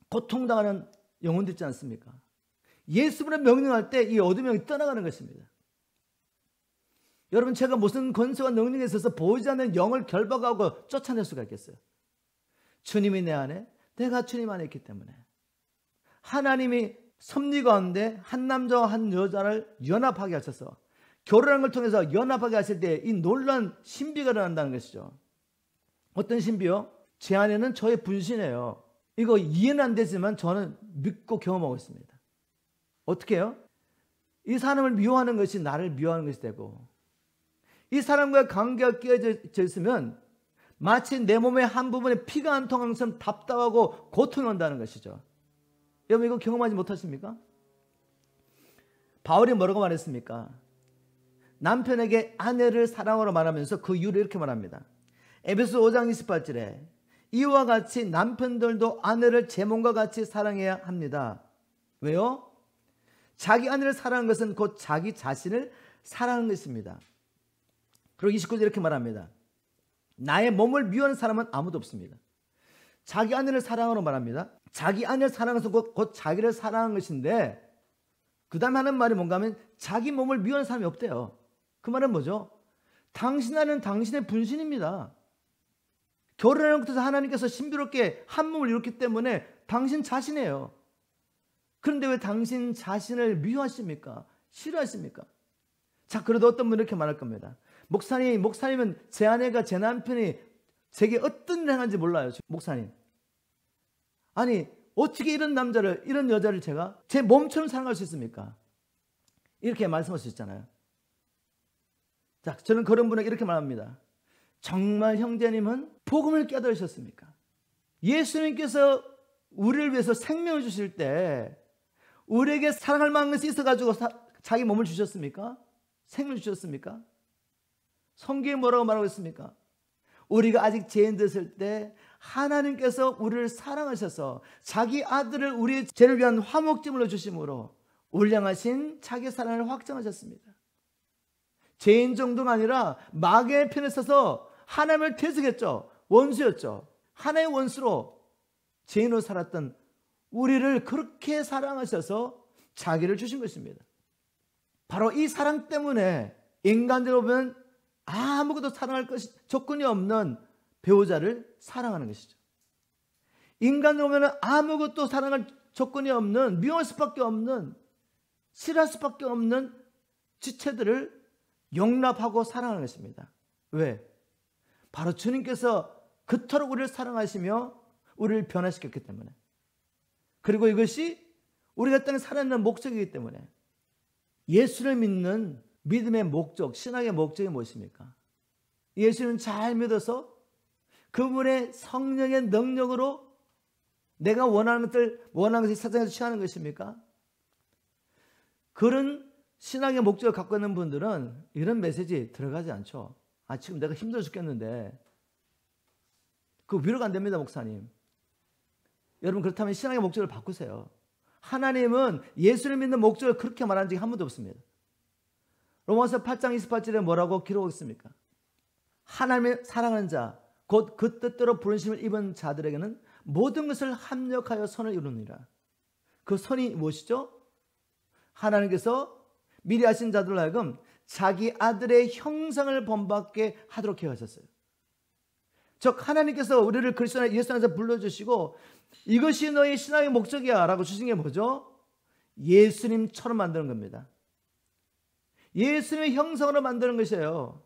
A: 고통당하는 영혼도 있지 않습니까? 예수님을 명령할 때 이 어둠의 영이 떠나가는 것입니다. 여러분, 제가 무슨 권세와 능력에 있어서 보이지 않는 영을 결박하고 쫓아낼 수가 있겠어요? 주님이 내 안에, 내가 주님 안에 있기 때문에. 하나님이 섭리 가운데 한 남자와 한 여자를 연합하게 하셔서 결혼한 걸 통해서 연합하게 하실 때 이 놀라운 신비가 일어난다는 것이죠. 어떤 신비요? 제 안에는 저의 분신이에요. 이거 이해는 안 되지만 저는 믿고 경험하고 있습니다. 어떻게 해요? 이 사람을 미워하는 것이 나를 미워하는 것이 되고, 이 사람과의 관계가 끼어져 있으면 마치 내 몸의 한 부분에 피가 안 통하는 것처럼 답답하고 고통이 온다는 것이죠. 여러분, 이거 경험하지 못하십니까? 바울이 뭐라고 말했습니까? 남편에게 아내를 사랑으로 말하면서 그 이유를 이렇게 말합니다. 에베소 5장 28절에 이와 같이 남편들도 아내를 제 몸과 같이 사랑해야 합니다. 왜요? 자기 아내를 사랑하는 것은 곧 자기 자신을 사랑하는 것입니다. 그리고 29절 이렇게 말합니다. 나의 몸을 미워하는 사람은 아무도 없습니다. 자기 아내를 사랑하러 말합니다. 자기 아내를 사랑하는 것은 곧 자기를 사랑하는 것인데, 그 다음에 하는 말이 뭔가 하면 자기 몸을 미워하는 사람이 없대요. 그 말은 뭐죠? 당신 안에는 당신의 분신입니다. 결혼하는 것에서 하나님께서 신비롭게 한 몸을 이뤘기 때문에 당신 자신이에요. 그런데 왜 당신 자신을 미워하십니까? 싫어하십니까? 자, 그래도 어떤 분은 이렇게 말할 겁니다. 목사님은 제 아내가, 제 남편이 제게 어떤 일을 하는지 몰라요. 목사님. 아니, 어떻게 이런 남자를, 이런 여자를 제가 제 몸처럼 사랑할 수 있습니까? 이렇게 말씀할 수 있잖아요. 자, 저는 그런 분에게 이렇게 말합니다. 정말 형제님은 복음을 깨달으셨습니까? 예수님께서 우리를 위해서 생명을 주실 때 우리에게 사랑할 만한 것이 있어가지고 자기 몸을 주셨습니까? 생명을 주셨습니까? 성경에 뭐라고 말하고 있습니까? 우리가 아직 죄인 됐을 때 하나님께서 우리를 사랑하셔서 자기 아들을 우리의 죄를 위한 화목제물로 주심으로 우리를 향하신 자기 사랑을 확정하셨습니다. 죄인 정도가 아니라 마귀의 편에 서서 하나님을 대적했죠. 원수였죠. 하나의 원수로 죄인으로 살았던 우리를 그렇게 사랑하셔서 자기를 주신 것입니다. 바로 이 사랑 때문에 인간적으로 보면 아무것도 사랑할 것이 조건이 없는 배우자를 사랑하는 것이죠. 인간으로 보면 아무것도 사랑할 조건이 없는, 미워할 수밖에 없는, 싫어할 수밖에 없는 지체들을 용납하고 사랑하는 것입니다. 왜? 바로 주님께서 그토록 우리를 사랑하시며 우리를 변화시켰기 때문에, 그리고 이것이 우리가 땅에 살아있는 목적이기 때문에. 예수를 믿는 믿음의 목적, 신앙의 목적이 무엇입니까? 예수는 잘 믿어서 그분의 성령의 능력으로 내가 원하는 것이 세상에서 취하는 것입니까? 그런 신앙의 목적을 갖고 있는 분들은 이런 메시지 들어가지 않죠. 아, 지금 내가 힘들어 죽겠는데. 그거 위로가 안 됩니다, 목사님. 여러분, 그렇다면 신앙의 목적을 바꾸세요. 하나님은 예수를 믿는 목적을 그렇게 말한 적이 한 번도 없습니다. 로마서 8장 28절에 뭐라고 기록했습니까? 하나님의 사랑하는 자, 곧 그 뜻대로 부르심을 입은 자들에게는 모든 것을 합력하여 선을 이루느니라. 그 선이 무엇이죠? 하나님께서 미리 하신 자들로 하여금 자기 아들의 형상을 본받게 하도록 계획하셨어요. 즉 하나님께서 우리를 그리스도 예수 안에서 불러주시고 이것이 너의 신앙의 목적이야 라고 주신 게 뭐죠? 예수님처럼 만드는 겁니다. 예수님의 형상으로 만드는 것이에요.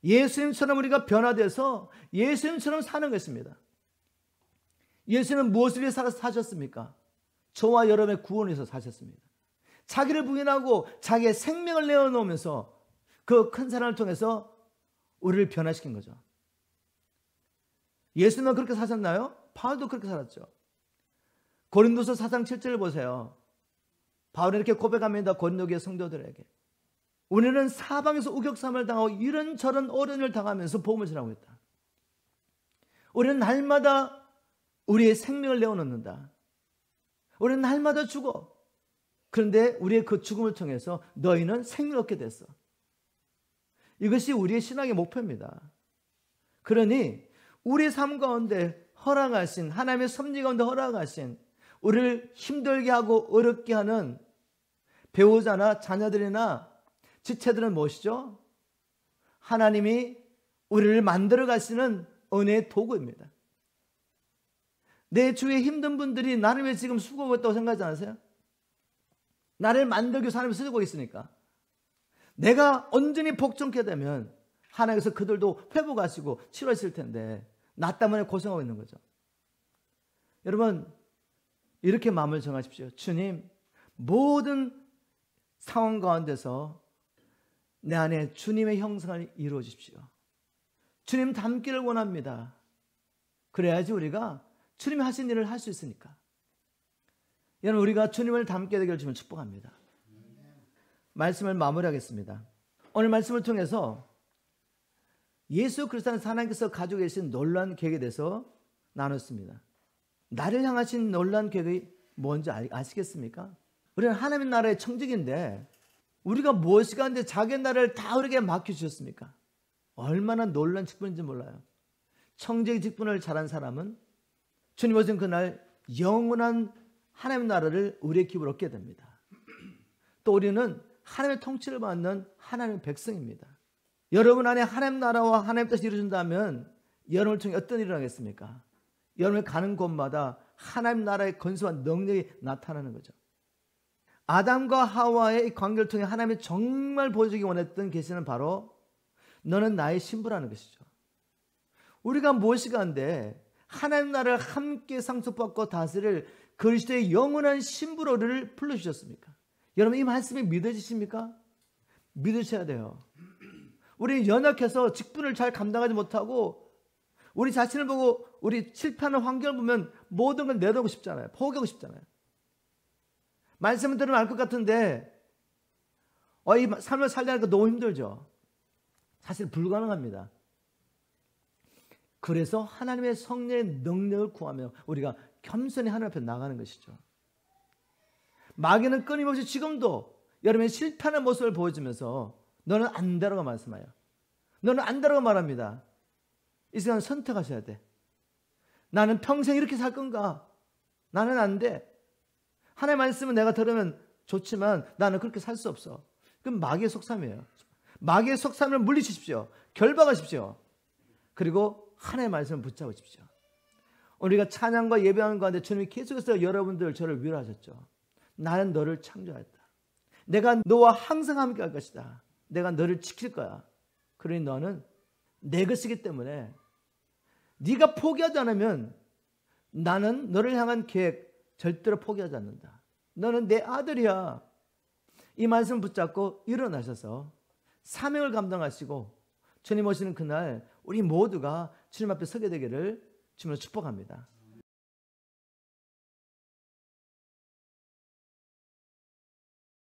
A: 예수님처럼 우리가 변화돼서 예수님처럼 사는 것입니다. 예수님은 무엇을 위해 사셨습니까? 저와 여러분의 구원을 위해서 사셨습니다. 자기를 부인하고 자기의 생명을 내어놓으면서 그 큰 사랑을 통해서 우리를 변화시킨 거죠. 예수님은 그렇게 사셨나요? 바울도 그렇게 살았죠. 고린도서 4장 7절을 보세요. 바울은 이렇게 고백합니다. 고린도교회 성도들에게. 우리는 사방에서 우격삼을 당하고 이런저런 어려움을 당하면서 복음을 전하고 있다. 우리는 날마다 우리의 생명을 내어놓는다. 우리는 날마다 죽어. 그런데 우리의 그 죽음을 통해서 너희는 생명을 얻게 됐어. 이것이 우리의 신앙의 목표입니다. 그러니 우리 삶 가운데 허락하신 하나님의 섭리 가운데 허락하신 우리를 힘들게 하고 어렵게 하는 배우자나 자녀들이나 지체들은 무엇이죠? 하나님이 우리를 만들어 가시는 은혜의 도구입니다. 내 주위에 힘든 분들이 나를 위해 지금 수고하고 있다고 생각하지 않으세요? 나를 만들기 위해서 하나님이 쓰고 있으니까. 내가 온전히 복종케 되면 하나님께서 그들도 회복하시고 치료하실 텐데 나 때문에 고생하고 있는 거죠. 여러분 이렇게 마음을 정하십시오. 주님, 모든 상황 가운데서 내 안에 주님의 형상을 이루어 주십시오. 주님 닮기를 원합니다. 그래야지 우리가 주님이 하신 일을 할 수 있으니까. 여러분 우리가 주님을 닮게 되기를 주면 축복합니다. 말씀을 마무리하겠습니다. 오늘 말씀을 통해서 예수 그리스도 안에서 하나님께서 가지고 계신 놀라운 계획에 대해서 나눴습니다. 나를 향하신 놀라운 계획이 뭔지 아시겠습니까? 우리는 하나님 나라의 청직인데 우리가 무엇이 가는데 자기 나라를 다 우리에게 맡겨주셨습니까? 얼마나 놀라운 직분인지 몰라요. 청지기 직분을 잘한 사람은 주님 오신 그날 영원한 하나님 나라를 우리의 기업으로 얻게 됩니다. 또 우리는 하나님의 통치를 받는 하나님의 백성입니다. 여러분 안에 하나님 나라와 하나님 뜻이 이루어진다면 여러분을 통해 어떤 일이 일어나겠습니까? 여러분이 가는 곳마다 하나님 나라의 건수와 능력이 나타나는 거죠. 아담과 하와의 이 관계를 통해 하나님이 정말 보여주기 원했던 계시는 바로 너는 나의 신부라는 것이죠. 우리가 무엇이 간데 하나님 나라를 함께 상속받고 다스릴 그리스도의 영원한 신부로를 불러주셨습니까? 여러분 이 말씀이 믿어지십니까? 믿으셔야 돼요. 우리 연약해서 직분을 잘 감당하지 못하고 우리 자신을 보고 우리 실패하는 환경을 보면 모든 걸 내놓고 싶잖아요. 포기하고 싶잖아요. 말씀을 들으면 알 것 같은데 이 삶을 살려니까 너무 힘들죠. 사실 불가능합니다. 그래서 하나님의 성령의 능력을 구하며 우리가 겸손히 하나님 앞에 나가는 것이죠. 마귀는 끊임없이 지금도 여러분의 실패하는 모습을 보여주면서 너는 안 되라고 말씀해요. 너는 안 되라고 말합니다. 이 시간 선택하셔야 돼. 나는 평생 이렇게 살 건가? 나는 안 돼. 하나님의 말씀은 내가 들으면 좋지만 나는 그렇게 살 수 없어. 그럼 마귀의 속삼이에요. 마귀의 속삼을 물리치십시오. 결박하십시오. 그리고 하나님의 말씀을 붙잡으십시오. 우리가 찬양과 예배하는 가운데 주님이 계속해서 여러분들 저를 위로하셨죠. 나는 너를 창조하였다. 내가 너와 항상 함께 할 것이다. 내가 너를 지킬 거야. 그러니 너는 내 것이기 때문에 네가 포기하지 않으면 나는 너를 향한 계획 절대로 포기하지 않는다. 너는 내 아들이야. 이 말씀 붙잡고 일어나셔서 사명을 감당하시고 주님 오시는 그날 우리 모두가 주님 앞에 서게 되기를 주님으로 축복합니다.